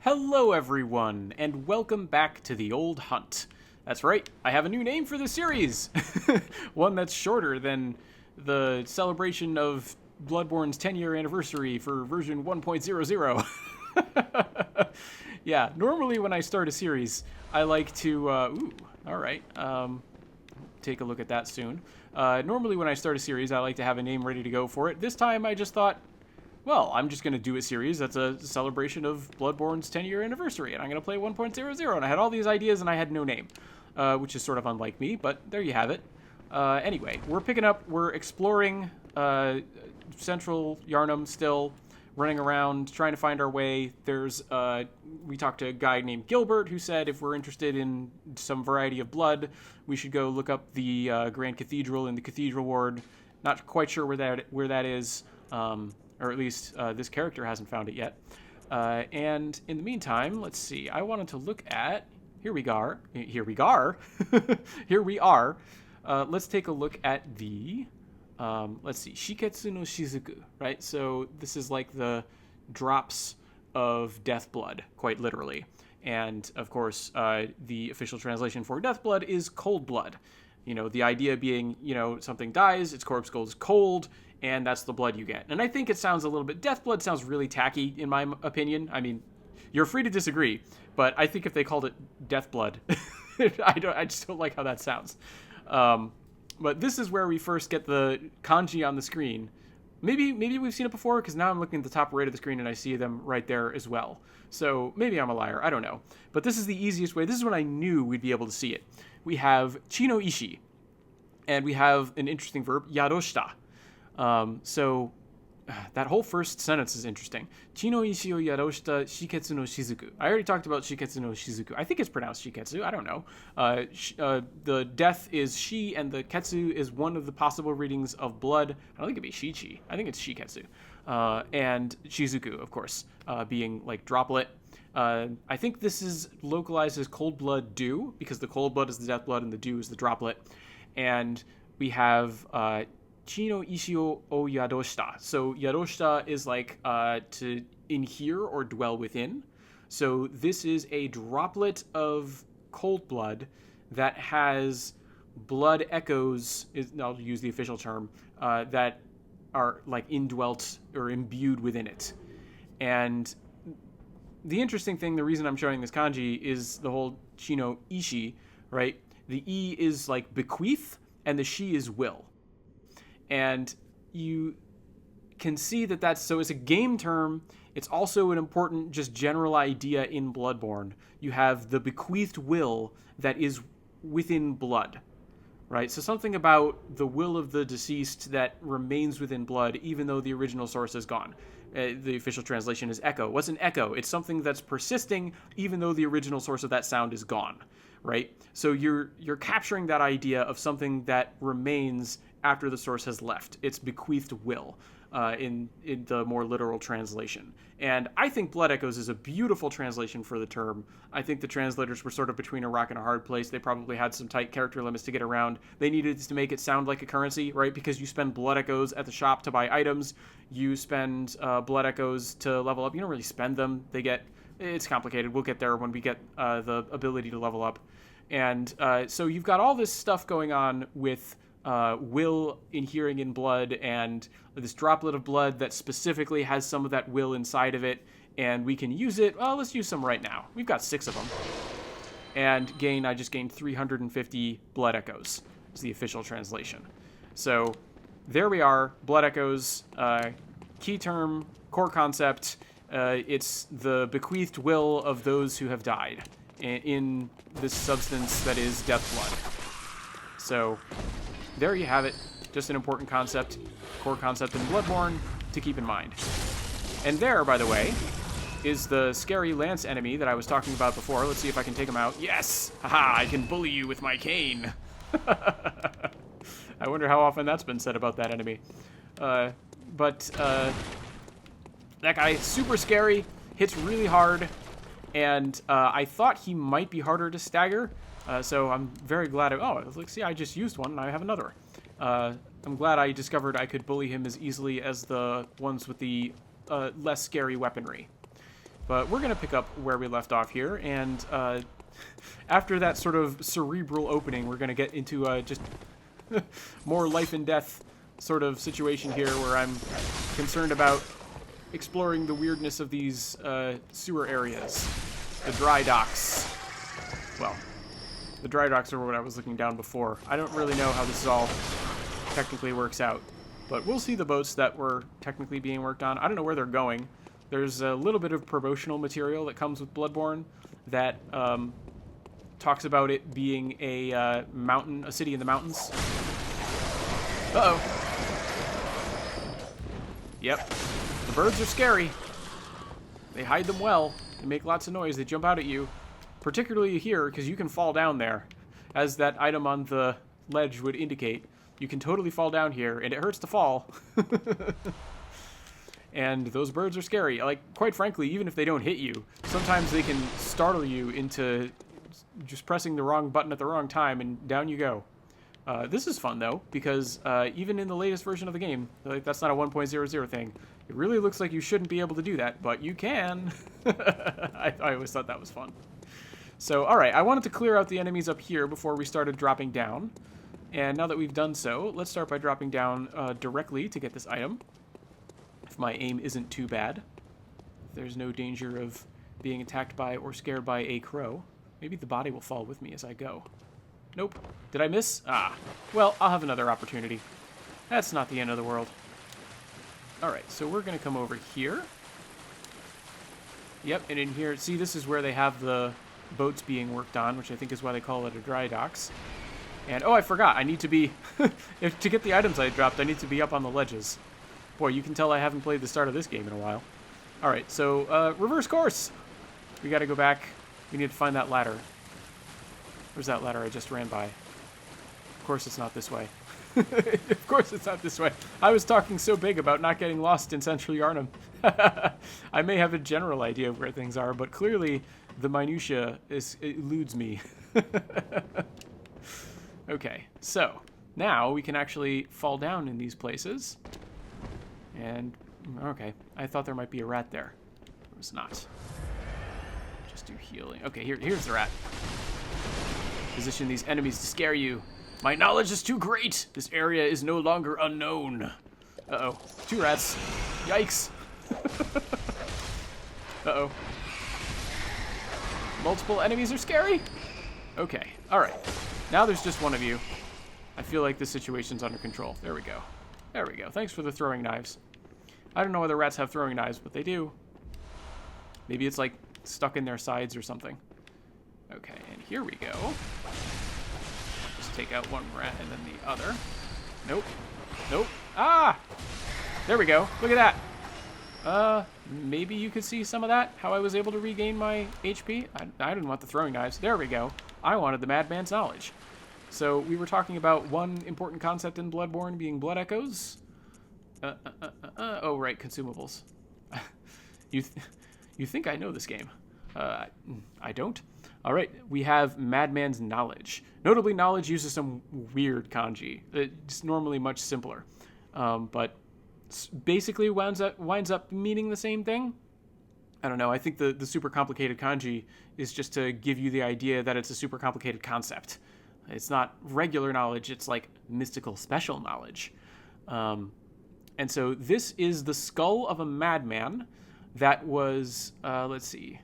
Hello, everyone, and welcome back to the Old Hunt. That's right, I have a new name for the series. One that's shorter than the celebration of Bloodborne's 10-year anniversary for version 1.00. Yeah, normally when I start a series, I like to, alright, take a look at that soon. Normally when I start a series, I like to have a name ready to go for it. This time I just thought, well, I'm just going to do a series that's a celebration of Bloodborne's 10-year anniversary, and I'm going to play 1.00, and I had all these ideas, and I had no name, which is sort of unlike me, but there you have it. Anyway, we're exploring Central Yharnam still, running around, trying to find our way. We talked to a guy named Gilbert, who said if we're interested in some variety of blood, we should go look up the Grand Cathedral in the Cathedral Ward. Not quite sure where that is, or at least this character hasn't found it yet. And in the meantime, let's see. I wanted to look at... Here we are. Here we are. Let's take a look at the... let's see. Shiketsu no Shizuku, right? So this is like the drops of death blood, quite literally. And, of course, the official translation for death blood is cold blood. You know, the idea being, something dies, its corpse goes cold, and that's the blood you get. And I think it sounds a little bit... Death blood sounds really tacky, in my opinion. I mean, you're free to disagree, but I think if they called it death blood, I just don't like how that sounds. But this is where we first get the kanji on the screen. Maybe we've seen it before, because now I'm looking at the top right of the screen and I see them right there as well. So maybe I'm a liar, I don't know. But this is the easiest way. This is when I knew we'd be able to see it. We have chi no ishi, and we have an interesting verb, yadoshita. So that whole first sentence is interesting. Chi no ishi o yadoshita shiketsu no shizuku. I already talked about shiketsu no shizuku. I think it's pronounced shiketsu. I don't know. The death is shi, and the ketsu is one of the possible readings of blood. I don't think it'd be shichi. I think it's shiketsu. And shizuku, of course, being like droplet. I think this is localized as cold blood dew, because the cold blood is the death blood and the dew is the droplet. And we have chi no ishi o yadoshita. So yadoshita is like to inhere or dwell within. So this is a droplet of cold blood that has blood echoes, I'll use the official term, that are like indwelt or imbued within it. And the interesting thing, the reason I'm showing this kanji is the whole chi no ishi, right? The E is like bequeath, and the shi is will. And you can see that so it's a game term. It's also an important just general idea in Bloodborne. You have the bequeathed will that is within blood, right? So something about the will of the deceased that remains within blood, even though the original source is gone. The official translation is echo. What's an echo? It's something that's persisting even though the original source of that sound is gone, right? So you're capturing that idea of something that remains after the source has left. It's bequeathed will in the more literal translation. And I think Blood Echoes is a beautiful translation for the term. I think the translators were sort of between a rock and a hard place. They probably had some tight character limits to get around. They needed to make it sound like a currency, right? Because you spend Blood Echoes at the shop to buy items. You spend Blood Echoes to level up. You don't really spend them. It's complicated. We'll get there when we get the ability to level up. And so you've got all this stuff going on with will inhering in blood, and this droplet of blood that specifically has some of that will inside of it, and we can use it. Well, let's use some right now. We've got 6 of them. And I just gained 350 blood echoes, is the official translation. So there we are, blood echoes, key term, core concept. It's the bequeathed will of those who have died in this substance that is death blood. So there you have it. Just an important concept, core concept in Bloodborne to keep in mind. And there, by the way, is the scary lance enemy that I was talking about before. Let's see if I can take him out. Yes! Haha, I can bully you with my cane. I wonder how often that's been said about that enemy. But that guy, super scary, hits really hard, and I thought he might be harder to stagger, so I'm very glad. Look, see, I just used one, and I have another. I'm glad I discovered I could bully him as easily as the ones with the less scary weaponry. But we're going to pick up where we left off here, and after that sort of cerebral opening, we're going to get into just more life and death sort of situation here, where I'm concerned about exploring the weirdness of these sewer areas. The dry docks. Well, the dry docks are what I was looking down before. I don't really know how this all technically works out, but we'll see the boats that were technically being worked on. I don't know where they're going. There's a little bit of promotional material that comes with Bloodborne that talks about it being a city in the mountains. Uh-oh. Yep. The birds are scary. They hide them well. They make lots of noise. They jump out at you. Particularly here, because you can fall down there. As that item on the ledge would indicate. You can totally fall down here, and it hurts to fall. And those birds are scary. Like, quite frankly, even if they don't hit you, sometimes they can startle you into just pressing the wrong button at the wrong time, and down you go. This is fun, though, because even in the latest version of the game, like, that's not a 1.00 thing. It really looks like you shouldn't be able to do that, but you can. I always thought that was fun. So, alright, I wanted to clear out the enemies up here before we started dropping down. And now that we've done so, let's start by dropping down directly to get this item. If my aim isn't too bad. If there's no danger of being attacked by or scared by a crow. Maybe the body will fall with me as I go. Nope. Did I miss? Ah. Well, I'll have another opportunity. That's not the end of the world. Alright, so we're going to come over here. Yep, and in here, see, this is where they have the boats being worked on, which I think is why they call it a dry docks. And, oh, I forgot, I need to be, to get the items I dropped, I need to be up on the ledges. Boy, you can tell I haven't played the start of this game in a while. Alright, so, reverse course! We gotta go back. We need to find that ladder. Where's that ladder I just ran by? Of course it's not this way. Of course it's not this way. I was talking so big about not getting lost in Central Yharnam. I may have a general idea of where things are, but clearly the minutia eludes me. Okay, so now we can actually fall down in these places. And, okay, I thought there might be a rat there. There was not. Just do healing. Okay, here's the rat. Position these enemies to scare you. My knowledge is too great. This area is no longer unknown. Uh-oh. 2 rats. Yikes. Uh-oh. Multiple enemies are scary? Okay, alright. Now there's just one of you. I feel like this situation's under control. There we go. There we go. Thanks for the throwing knives. I don't know whether rats have throwing knives, but they do. Maybe it's like stuck in their sides or something. Okay, and here we go. Just take out one rat and then the other. Nope. Nope. Ah! There we go. Look at that. Maybe you could see some of that? How I was able to regain my HP? I didn't want the throwing knives. There we go. I wanted the madman's knowledge. So we were talking about one important concept in Bloodborne being blood echoes. Oh, right, consumables. You think I know this game. I don't. All right, we have Madman's Knowledge. Notably, knowledge uses some weird kanji. It's normally much simpler, but basically winds up meaning the same thing. I don't know. I think the super complicated kanji is just to give you the idea that it's a super complicated concept. It's not regular knowledge. It's like mystical special knowledge. And so this is the skull of a madman that was, let's see.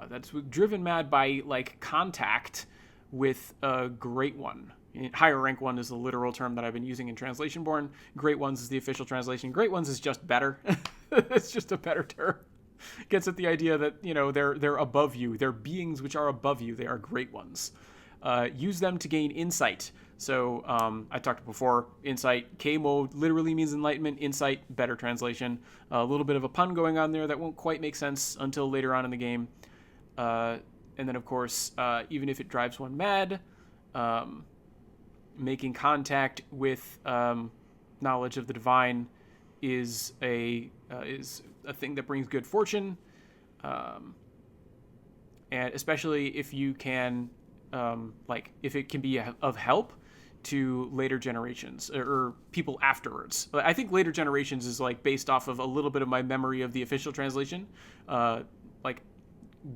That's driven mad by, like, contact with a great one. Higher rank one is the literal term that I've been using in Translation Born. Great ones is the official translation. Great ones is just better. It's just a better term. Gets at the idea that, you know, they're above you. They're beings which are above you. They are great ones. Use them to gain insight. So I talked before, insight, K-mo literally means enlightenment, insight, better translation. A little bit of a pun going on there that won't quite make sense until later on in the game. And then, of course, even if it drives one mad, making contact with knowledge of the divine is a thing that brings good fortune. And especially if you can, if it can be of help, to later generations or people afterwards. I think later generations is like based off of a little bit of my memory of the official translation. Like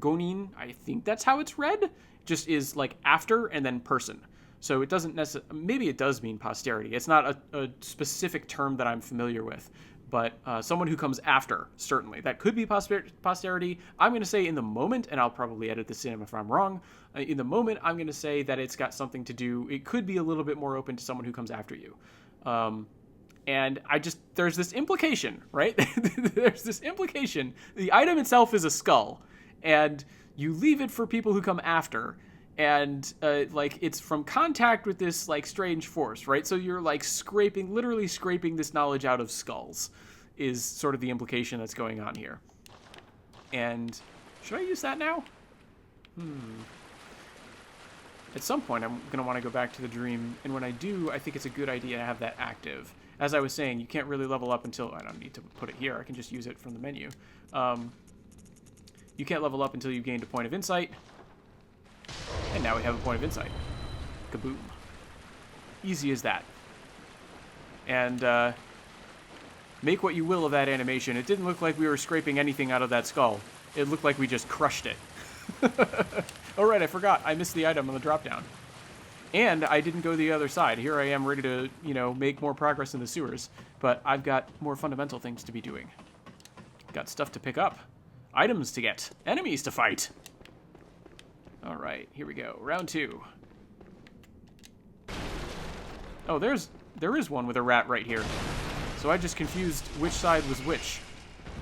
Gonin, I think that's how it's read, just is like after and then person. So it doesn't necessarily, maybe it does mean posterity. It's not a specific term that I'm familiar with, but someone who comes after, certainly. That could be posterity. I'm going to say in the moment, and I'll probably edit this in if I'm wrong, in the moment, I'm going to say that it's got something to do, it could be a little bit more open to someone who comes after you. And there's this implication, right? There's this implication. The item itself is a skull, and you leave it for people who come after. And like it's from contact with this like strange force, right? So you're like literally scraping this knowledge out of skulls is sort of the implication that's going on here. And should I use that now? At some point I'm going to want to go back to the dream, and when I do, I think it's a good idea to have that active. As I was saying, you can't really level up until, I don't need to put it here, I can just use it from the menu. You can't level up until you've gained a point of insight. And now we have a point of insight. Kaboom. Easy as that. And make what you will of that animation. It didn't look like we were scraping anything out of that skull. It looked like we just crushed it. Oh, right, I forgot. I missed the item on the drop-down. And I didn't go the other side. Here I am ready to, make more progress in the sewers. But I've got more fundamental things to be doing. Got stuff to pick up. Items to get. Enemies to fight. All right, here we go. Round 2. Oh, there is one with a rat right here. So I just confused which side was which.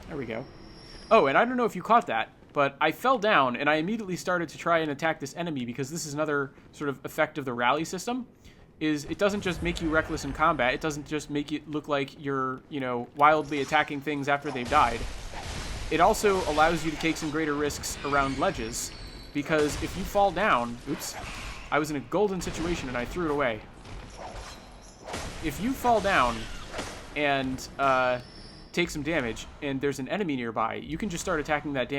There we go. Oh, and I don't know if you caught that, but I fell down and I immediately started to try and attack this enemy because this is another sort of effect of the rally system. Is it doesn't just make you reckless in combat. It doesn't just make it look like you're, wildly attacking things after they've died. It also allows you to take some greater risks around ledges. Because if you fall down, oops, I was in a golden situation and I threw it away. If you fall down and take some damage and there's an enemy nearby, you can just start attacking that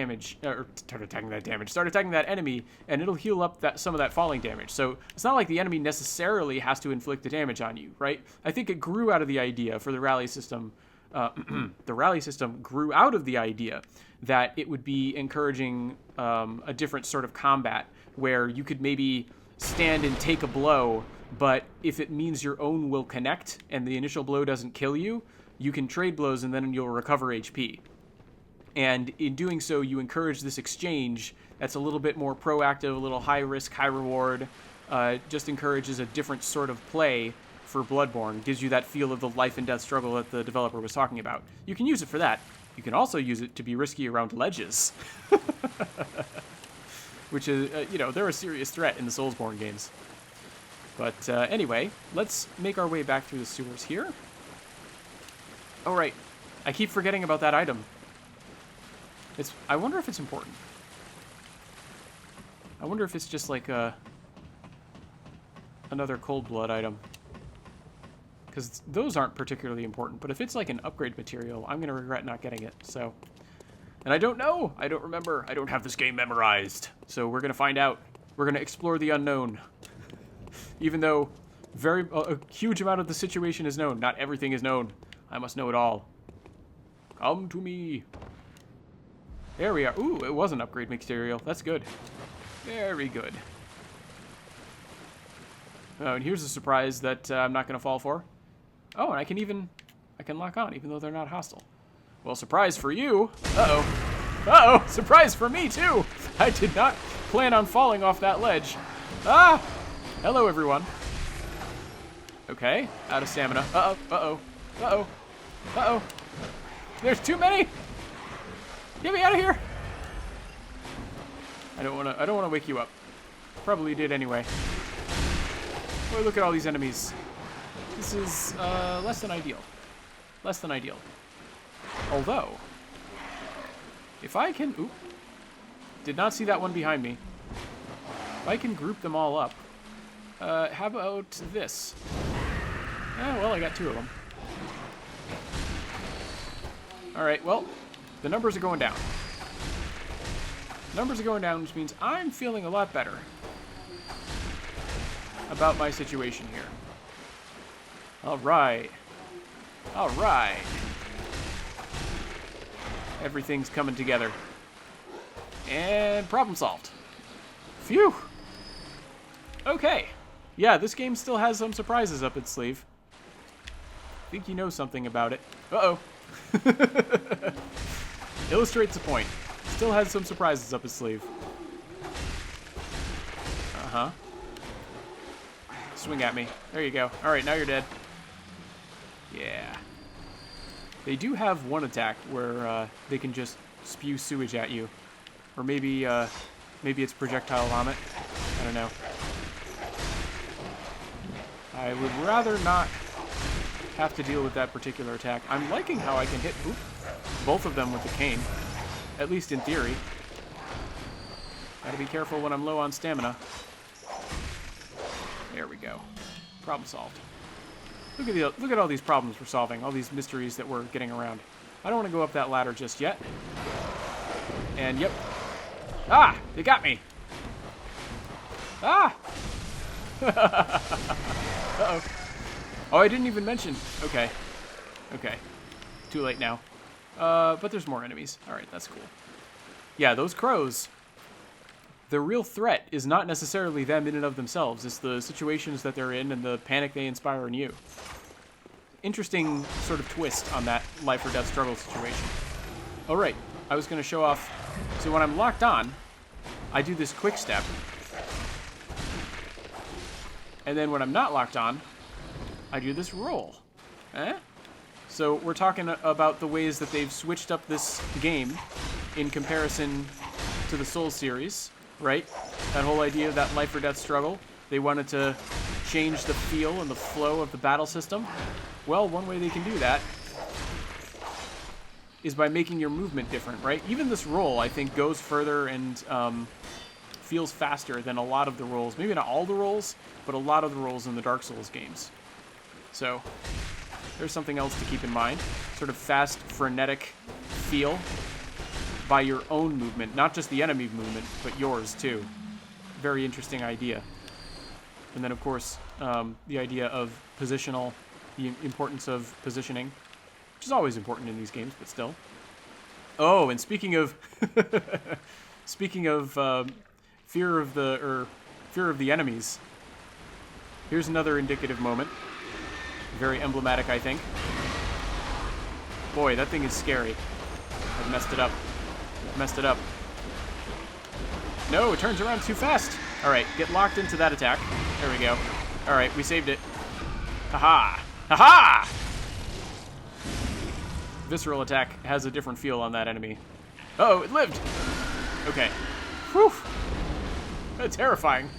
enemy, and it'll heal up some of that falling damage. So it's not like the enemy necessarily has to inflict the damage on you, right? I think it grew out of the idea for the rally system. The rally system grew out of the idea that it would be encouraging a different sort of combat where you could maybe stand and take a blow, but if it means your own will connect and the initial blow doesn't kill you, you can trade blows and then you'll recover HP. And in doing so, you encourage this exchange that's a little bit more proactive, a little high risk, high reward, just encourages a different sort of play for Bloodborne. Gives you that feel of the life and death struggle that the developer was talking about. You can use it for that. You can also use it to be risky around ledges. Which is, they're a serious threat in the Soulsborne games. But anyway, let's make our way back through the sewers here. Oh, right. I keep forgetting about that item. I wonder if it's important. I wonder if it's just like another cold blood item. Because those aren't particularly important. But if it's like an upgrade material, I'm going to regret not getting it. So, and I don't know. I don't remember. I don't have this game memorized. So we're going to find out. We're going to explore the unknown. Even though a huge amount of the situation is known. Not everything is known. I must know it all. Come to me. There we are. Ooh, it was an upgrade material. That's good. Very good. Oh, and here's a surprise that I'm not going to fall for. Oh, and I can lock on, even though they're not hostile. Well, surprise for you. Uh-oh. Uh-oh, surprise for me, too. I did not plan on falling off that ledge. Ah! Hello, everyone. Okay, out of stamina. Uh-oh, uh-oh, uh-oh, uh-oh. There's too many! Get me out of here! I don't want to wake you up. Probably did anyway. Boy, look at all these enemies. This is less than ideal. Less than ideal. Although, if I can... Oop. Did not see that one behind me. If I can group them all up. How about this? Well, I got 2 of them. Alright, well, the numbers are going down. Numbers are going down, which means I'm feeling a lot better about my situation here. All right. All right. Everything's coming together. And problem solved. Phew. Okay. Yeah, this game still has some surprises up its sleeve. I think you know something about it. Uh-oh. Illustrates the point. Still has some surprises up its sleeve. Uh-huh. Swing at me. There you go. All right, now you're dead. Yeah. They do have one attack where they can just spew sewage at you. Or maybe it's projectile vomit. I don't know. I would rather not have to deal with that particular attack. I'm liking how I can hit both of them with the cane. At least in theory. Gotta be careful when I'm low on stamina. There we go. Problem solved. Look at all these problems we're solving, all these mysteries that we're getting around. I don't want to go up that ladder just yet. And yep. Ah! They got me! Ah! Uh-oh. Oh, I didn't even mention. Okay. Okay. Too late now. But there's more enemies. Alright, that's cool. Yeah, those crows. The real threat is not necessarily them in and of themselves. It's the situations that they're in and the panic they inspire in you. Interesting sort of twist on that life or death struggle situation. Oh, right. I was going to show off. So when I'm locked on, I do this quick step. And then when I'm not locked on, I do this roll. Eh? So we're talking about the ways that they've switched up this game in comparison to the Souls series. Right? That whole idea of that life or death struggle. They wanted to change the feel and the flow of the battle system. Well, one way they can do that is by making your movement different, right? Even this roll, I think, goes further and feels faster than a lot of the rolls. Maybe not all the rolls, but a lot of the rolls in the Dark Souls games. So, there's something else to keep in mind. Sort of fast, frenetic feel by your own movement, not just the enemy movement, but yours too. Very interesting idea. And then, of course, the idea of positional, the importance of positioning, which is always important in these games, but still. Oh, and speaking of fear of the enemies, here's another indicative moment. Very emblematic, I think. Boy, that thing is scary. I've messed it up. Messed it up. No, it turns around too fast. All right, get locked into that attack. There we go. All right, we saved it. Haha! Haha! Visceral attack has a different feel on that enemy. Uh-oh, it lived. Okay. Whew. That's terrifying.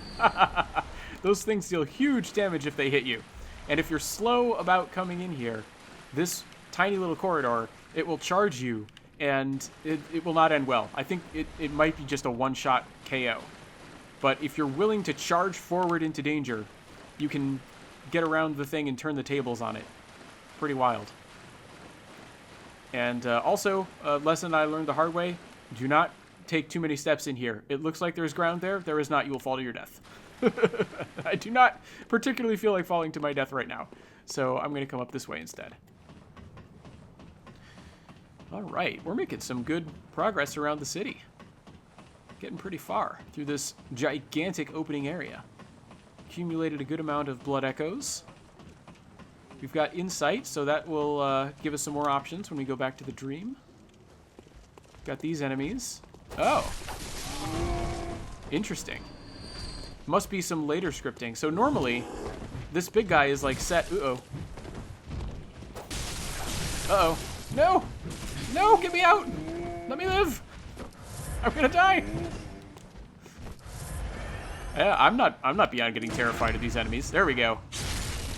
Those things deal huge damage if they hit you. And if you're slow about coming in here, this tiny little corridor, it will charge you. And it will not end well. I think it might be just a one-shot KO. But if you're willing to charge forward into danger, you can get around the thing and turn the tables on it. Pretty wild. And also, a lesson I learned the hard way, do not take too many steps in here. It looks like there's ground there. There is not. You will fall to your death. I do not particularly feel like falling to my death right now. So I'm going to come up this way instead. All right, we're making some good progress around the city. Getting pretty far through this gigantic opening area. Accumulated a good amount of blood echoes. We've got insight, so that will give us some more options when we go back to the dream. Got these enemies. Oh. Interesting. Must be some later scripting. So normally, this big guy is like set... Uh-oh. Uh-oh. No! No, get me out! Let me live! I'm gonna die! Yeah, I'm not beyond getting terrified of these enemies. There we go.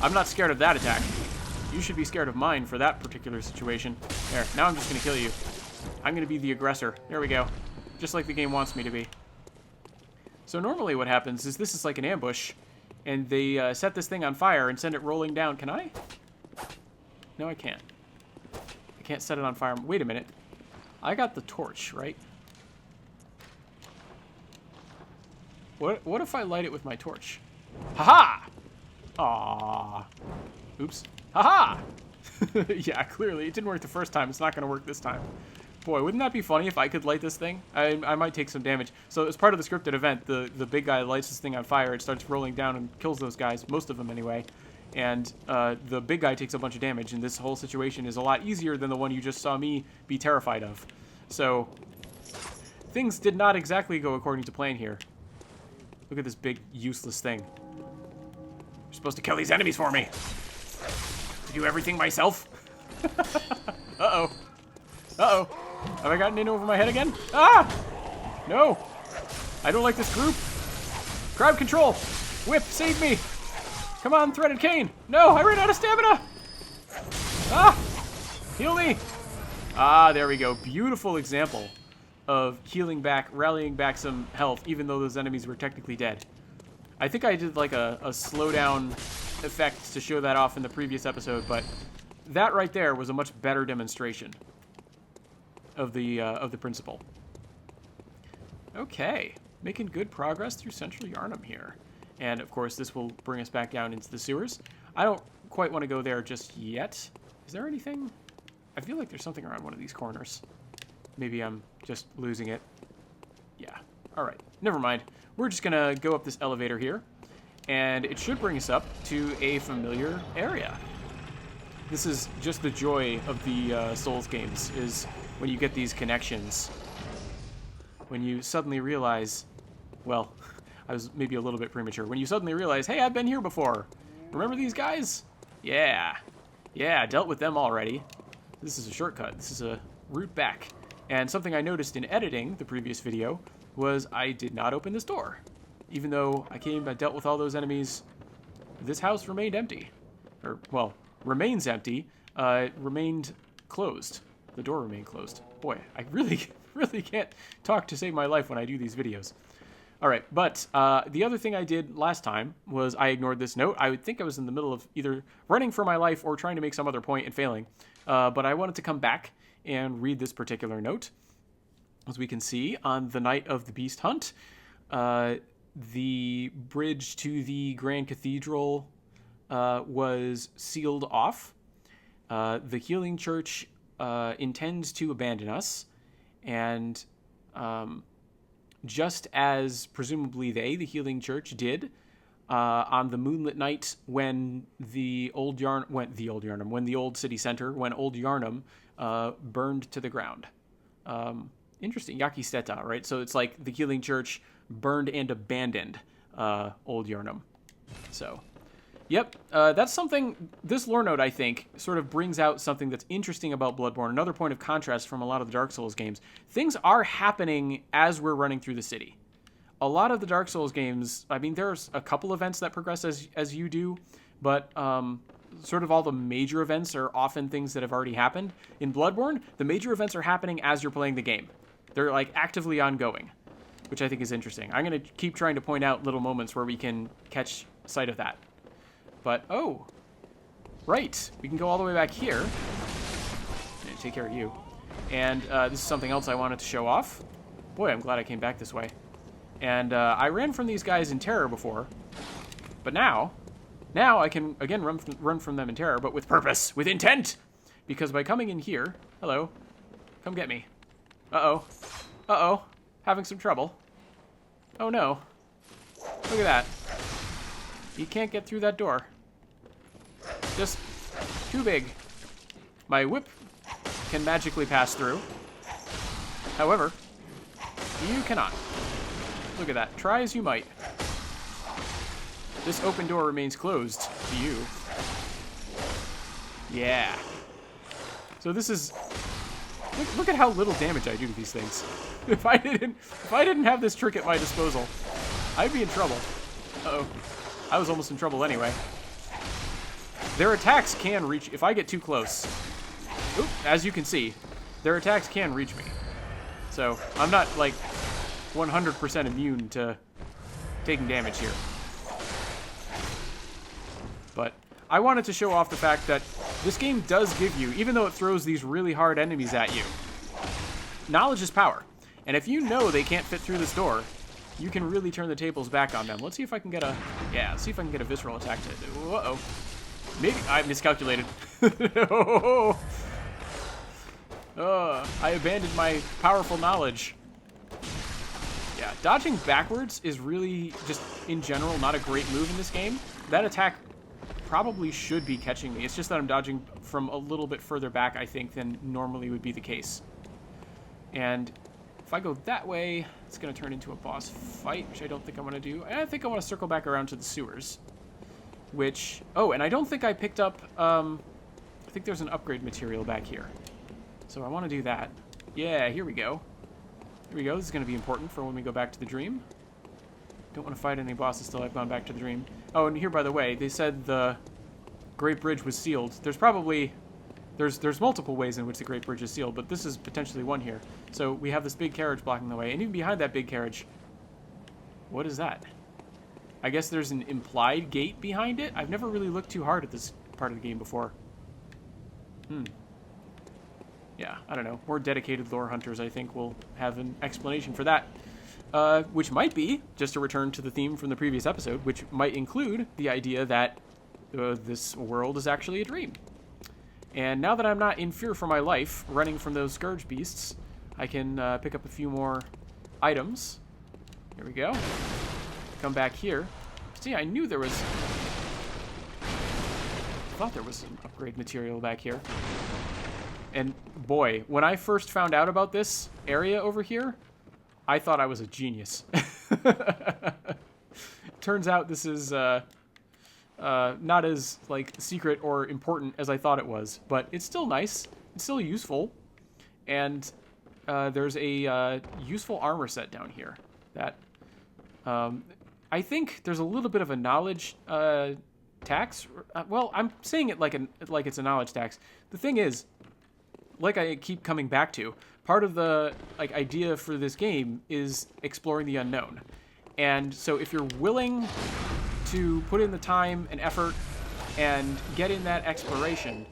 I'm not scared of that attack. You should be scared of mine for that particular situation. There, now I'm just gonna kill you. I'm gonna be the aggressor. There we go. Just like the game wants me to be. So normally what happens is this is like an ambush, and they set this thing on fire and send it rolling down. Can I? No, I can't. I can't set it on fire. Wait a minute. I got the torch, right? What if I light it with my torch? Haha! Aww. Oops. Haha! Yeah, clearly. It didn't work the first time. It's not going to work this time. Boy, wouldn't that be funny if I could light this thing? I might take some damage. So as part of the scripted event, the big guy lights this thing on fire. It starts rolling down and kills those guys, most of them anyway. And the big guy takes a bunch of damage, and this whole situation is a lot easier than the one you just saw me be terrified of. So things did not exactly go according to plan here. Look at this big, useless thing. You're supposed to kill these enemies for me. To do everything myself? Uh-oh. Uh-oh. Have I gotten in over my head again? Ah! No. I don't like this group. Crowd control. Whip, save me. Come on, threaded cane. No, I ran out of stamina. Ah! Heal me. Ah, there we go. Beautiful example of healing back, rallying back some health, even though those enemies were technically dead. I think I did like a slowdown effect to show that off in the previous episode, but that right there was a much better demonstration of the principle. Okay, making good progress through Central Yharnam here. And of course, this will bring us back down into the sewers. I don't quite want to go there just yet. Is there anything? I feel like there's something around one of these corners. Maybe I'm just losing it. Yeah, all right, never mind. We're just gonna go up this elevator here, and it should bring us up to a familiar area. This is just the joy of the Souls games, is when you get these connections. When you suddenly realize, well, I was maybe a little bit premature. When you suddenly realize, hey, I've been here before. Remember these guys? Yeah. Yeah, I dealt with them already. This is a shortcut. This is a route back. And something I noticed in editing the previous video was I did not open this door. Even though I dealt with all those enemies, this house remained empty. Or, well, remains empty. It remained closed. The door remained closed. Boy, I really can't talk to save my life when I do these videos. All right, but the other thing I did last time was I ignored this note. I would think I was in the middle of either running for my life or trying to make some other point and failing. But I wanted to come back and read this particular note. As we can see, on the night of the Beast Hunt, the bridge to the Grand Cathedral was sealed off. The Healing Church intends to abandon us, and just as presumably the Healing Church did on the moonlit night when the old city center, when Old Yharnam burned to the ground. Interesting, Yakisteta, right? So it's like the Healing Church burned and abandoned Old Yharnam. So, yep, that's something, this lore note, I think, sort of brings out something that's interesting about Bloodborne, another point of contrast from a lot of the Dark Souls games. Things are happening as we're running through the city. A lot of the Dark Souls games, I mean, there's a couple events that progress as you do, but sort of all the major events are often things that have already happened. In Bloodborne, the major events are happening as you're playing the game. They're like actively ongoing, which I think is interesting. I'm going to keep trying to point out little moments where we can catch sight of that. But, oh, right. We can go all the way back here. And take care of you. And this is something else I wanted to show off. Boy, I'm glad I came back this way. And I ran from these guys in terror before. But now I can, again, run from them in terror, but with purpose, with intent. Because by coming in here, hello, come get me. Uh-oh. Uh-oh. Having some trouble. Oh, no. Look at that. You can't get through that door. Just too big. My whip can magically pass through. However, you cannot. Look at that. Try as you might. This open door remains closed to you. Yeah. So this is... Look at how little damage I do to these things. If I didn't have this trick at my disposal, I'd be in trouble. Uh-oh. I was almost in trouble anyway. Their attacks can reach... If I get too close... Oop, as you can see, their attacks can reach me. So, I'm not, like, 100% immune to taking damage here. But I wanted to show off the fact that this game does give you, even though it throws these really hard enemies at you, knowledge is power. And if you know they can't fit through this door, you can really turn the tables back on them. Let's see if I can get a... Yeah, let's see if I can get a visceral attack to... Uh-oh. Maybe I miscalculated. I abandoned my powerful knowledge. Yeah, dodging backwards is really, just in general, not a great move in this game. That attack probably should be catching me. It's just that I'm dodging from a little bit further back, I think, than normally would be the case. And if I go that way, it's going to turn into a boss fight, which I don't think I want to do. I think I want to circle back around to the sewers. Which... Oh, and I don't think I picked up... I think there's an upgrade material back here. So I want to do that. Yeah, here we go. Here we go. This is going to be important for when we go back to the dream. Don't want to fight any bosses till I've gone back to the dream. Oh, and here, by the way, they said the Great Bridge was sealed. There's probably... There's multiple ways in which the Great Bridge is sealed, but this is potentially one here. So we have this big carriage blocking the way, and even behind that big carriage... What is that? I guess there's an implied gate behind it? I've never really looked too hard at this part of the game before. Yeah, I don't know. More dedicated lore hunters, I think, will have an explanation for that. Which might be, just to return to the theme from the previous episode, which might include the idea that this world is actually a dream. And now that I'm not in fear for my life, running from those scourge beasts, I can pick up a few more items. Here we go. Come back here. See, I knew there was... I thought there was some upgrade material back here. And boy, when I first found out about this area over here, I thought I was a genius. Turns out this is not as like secret or important as I thought it was, but it's still nice. It's still useful, and there's a useful armor set down here that I think there's a little bit of a knowledge tax. Well, I'm saying it like it's a knowledge tax. The thing is, like I keep coming back to, part of the idea for this game is exploring the unknown. And so if you're willing to put in the time and effort and get in that exploration,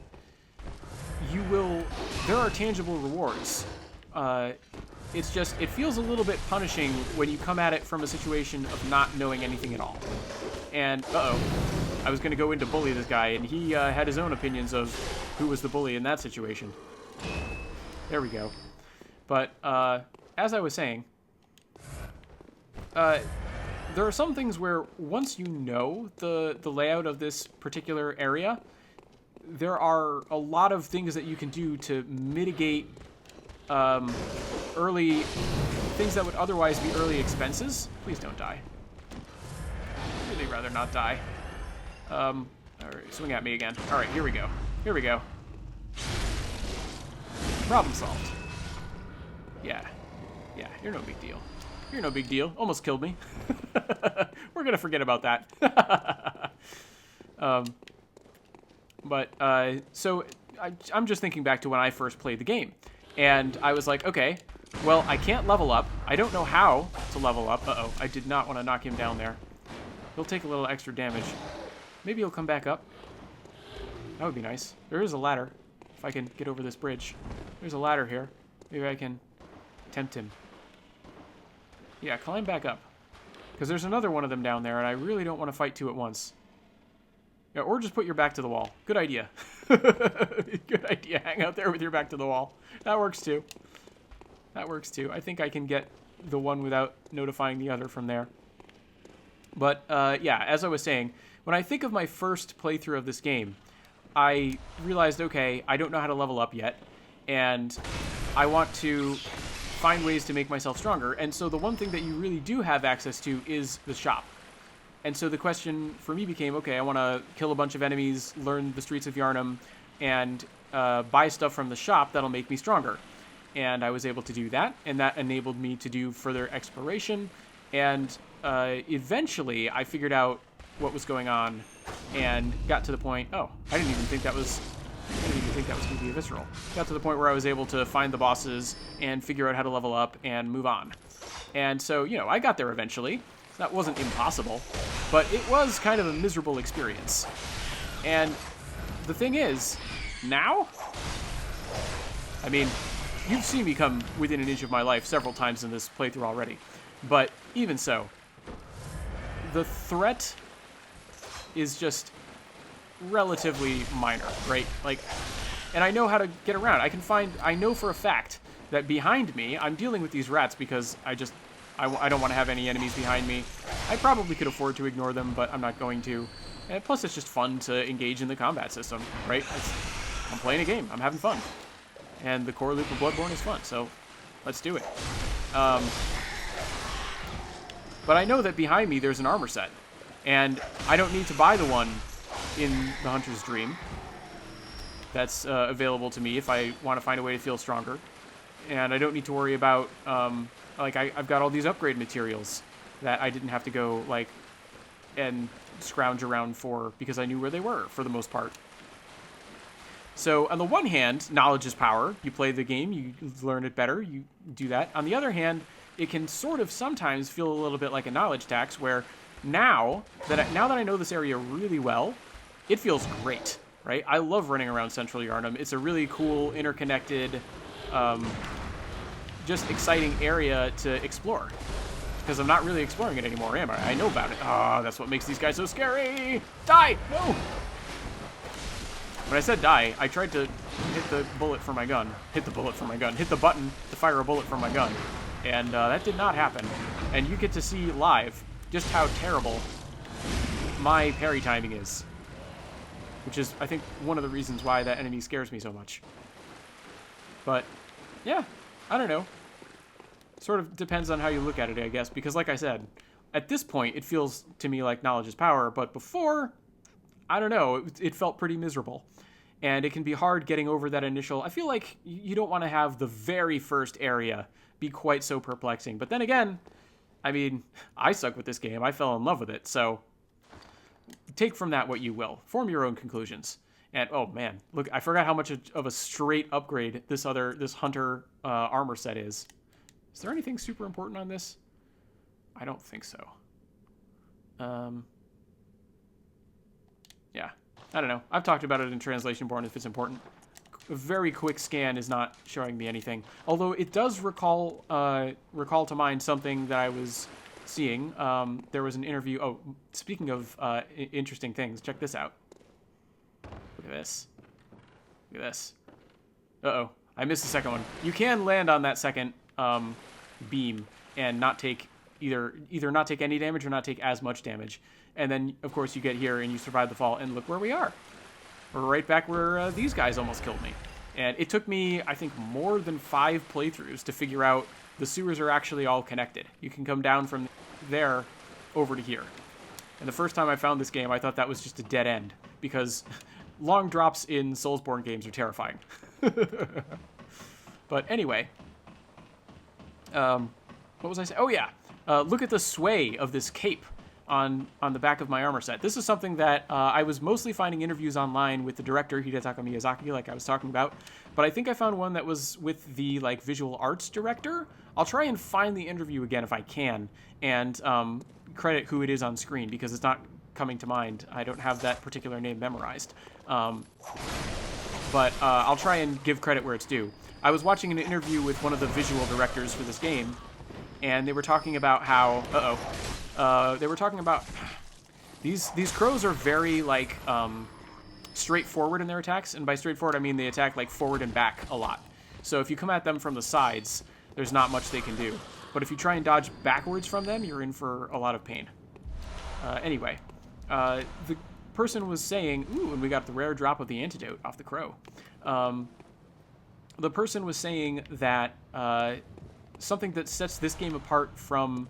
there are tangible rewards. It's just, it feels a little bit punishing when you come at it from a situation of not knowing anything at all. And, I was going to go in to bully this guy, and he had his own opinions of who was the bully in that situation. There we go. But, as I was saying, there are some things where once you know the layout of this particular area, there are a lot of things that you can do to mitigate early things that would otherwise be early expenses. Please don't die. I'd really rather not die. All right, swing at me again. All right, here we go. Here we go. Problem solved. Yeah, you're no big deal. You're no big deal. Almost killed me. We're gonna forget about that. So I'm just thinking back to when I first played the game. And I was like, okay, well, I can't level up. I don't know how to level up. Uh-oh, I did not want to knock him down there. He'll take a little extra damage. Maybe he'll come back up. That would be nice. There is a ladder. If I can get over this bridge. There's a ladder here. Maybe I can tempt him. Yeah, climb back up. Because there's another one of them down there, and I really don't want to fight two at once. Yeah, or just put your back to the wall. Good idea. Good idea. Hang out there with your back to the wall. That works too. That works too. I think I can get the one without notifying the other from there. But, yeah, as I was saying, when I think of my first playthrough of this game, I realized, okay, I don't know how to level up yet, and I want to find ways to make myself stronger. And so the one thing that you really do have access to is the shop. And so the question for me became, okay, I want to kill a bunch of enemies, learn the streets of Yharnam, and buy stuff from the shop that'll make me stronger. And I was able to do that, and that enabled me to do further exploration. And eventually, I figured out what was going on and got to the point, oh, I didn't even think that was going to be a visceral. Got to the point where I was able to find the bosses and figure out how to level up and move on. And so, you know, I got there eventually. That wasn't impossible, but it was kind of a miserable experience. And the thing is, now, I mean, you've seen me come within an inch of my life several times in this playthrough already, but even so, the threat is just relatively minor, right? Like, and I know how to get around. I know for a fact that behind me, I'm dealing with these rats because I don't want to have any enemies behind me. I probably could afford to ignore them, but I'm not going to. And plus, it's just fun to engage in the combat system, right? I'm playing a game. I'm having fun. And the core loop of Bloodborne is fun, so let's do it. But I know that behind me there's an armor set, and I don't need to buy the one in the Hunter's Dream that's available to me if I want to find a way to feel stronger. And I don't need to worry about, I've got all these upgrade materials that I didn't have to go, like, and scrounge around for because I knew where they were, for the most part. So, on the one hand, knowledge is power. You play the game, you learn it better, you do that. On the other hand, it can sort of sometimes feel a little bit like a knowledge tax, where now that I know this area really well, it feels great, right? I love running around Central Yharnam. It's a really cool, interconnected, just exciting area to explore. Because I'm not really exploring it anymore, am I? I know about it. Ah, that's what makes these guys so scary! Die! No! When I said die, I tried to hit the bullet for my gun. Hit the button to fire a bullet from my gun. And that did not happen. And you get to see live just how terrible my parry timing is. Which is, I think, one of the reasons why that enemy scares me so much. But, yeah, I don't know. Sort of depends on how you look at it, I guess. Because, like I said, at this point, it feels to me like knowledge is power. But before, I don't know, it felt pretty miserable. And it can be hard getting over that initial... I feel like you don't want to have the very first area be quite so perplexing. But then again, I mean, I suck with this game. I fell in love with it. So take from that what you will. Form your own conclusions. And, oh man, look, I forgot how much of a straight upgrade this Hunter armor set is. Is there anything super important on this? I don't think so. Yeah, I don't know. I've talked about it in Translation Born if it's important. A very quick scan is not showing me anything. Although it does recall to mind something that I was seeing. There was an interview. Oh, speaking of interesting things, check this out. Look at this. Look at this. Uh-oh. I missed the second one. You can land on that second beam and not take either not take any damage or not take as much damage. And then, of course, you get here and you survive the fall, and look where we are. We're right back where these guys almost killed me. And it took me, I think, more than 5 playthroughs to figure out the sewers are actually all connected. You can come down from there over to here. And the first time I found this game, I thought that was just a dead end, because long drops in Soulsborne games are terrifying. But anyway, what was I saying? Oh yeah, look at the sway of this cape on the back of my armor set. This is something that I was mostly finding interviews online with the director, Hidetaka Miyazaki, like I was talking about. But I think I found one that was with the visual arts director. I'll try and find the interview again if I can, and credit who it is on screen, because it's not coming to mind. I don't have that particular name memorized. But I'll try and give credit where it's due. I was watching an interview with one of the visual directors for this game, and they were talking about how... they were talking about these crows are very straightforward in their attacks, and by straightforward I mean they attack forward and back a lot. So if you come at them from the sides, there's not much they can do. But if you try and dodge backwards from them, you're in for a lot of pain. Anyway, the person was saying, ooh, and we got the rare drop of the antidote off the crow. The person was saying that something that sets this game apart from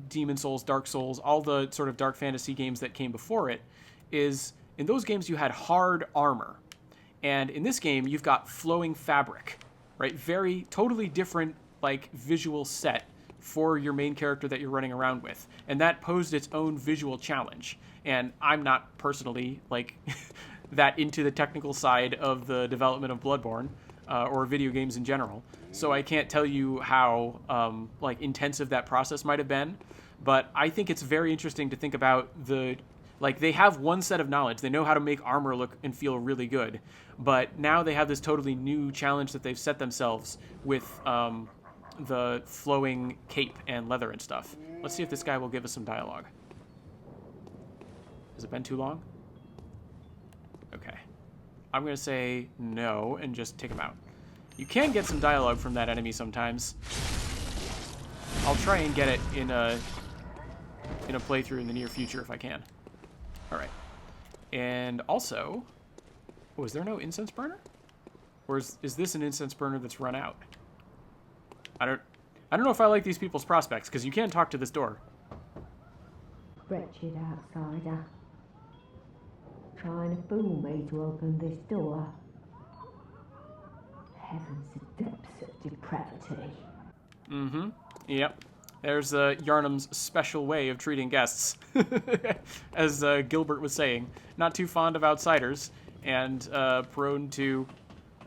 Demon Souls, Dark Souls, all the sort of dark fantasy games that came before it, is in those games you had hard armor. And in this game, you've got flowing fabric, right? Very, totally different, visual set for your main character that you're running around with. And that posed its own visual challenge. And I'm not personally, that into the technical side of the development of Bloodborne, or video games in general. So I can't tell you how intensive that process might have been, but I think it's very interesting to think about they have one set of knowledge. They know how to make armor look and feel really good, but now they have this totally new challenge that they've set themselves with the flowing cape and leather and stuff. Let's see if this guy will give us some dialogue. Has it been too long? I'm going to say no and just take him out. You can get some dialogue from that enemy sometimes. I'll try and get it in a playthrough in the near future if I can. All right. And also, oh, is there no incense burner? Or is this an incense burner that's run out? I don't know if I like these people's prospects, because you can talk to this door. Wretched outsider. Trying to fool me to open this door. Heavens, the depths of depravity. Mm-hmm. Yep. There's Yharnam's special way of treating guests. As Gilbert was saying. Not too fond of outsiders, and prone to...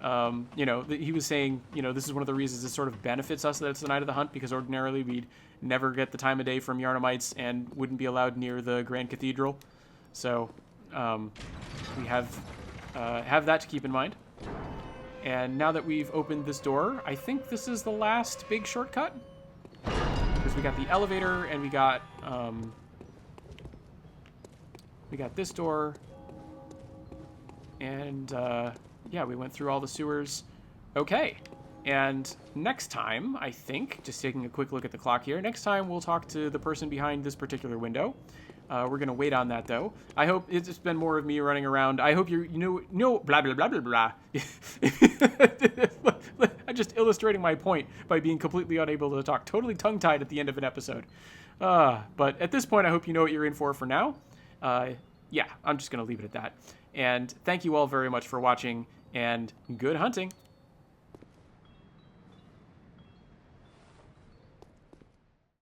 he was saying, this is one of the reasons it sort of benefits us that it's the night of the hunt, because ordinarily we'd never get the time of day from Yharnamites and wouldn't be allowed near the Grand Cathedral. So, we have that to keep in mind. And now that we've opened this door, I think this is the last big shortcut. Because we got the elevator, and we got this door. And, yeah, we went through all the sewers. Okay. And next time, I think, just taking a quick look at the clock here, next time we'll talk to the person behind this particular window. We're going to wait on that, though. I hope it's been more of me running around. I hope blah, blah, blah, blah, blah. I'm just illustrating my point by being completely unable to talk. Totally tongue-tied at the end of an episode. But at this point, I hope you know what you're in for now. Yeah, I'm just going to leave it at that. And thank you all very much for watching, and good hunting.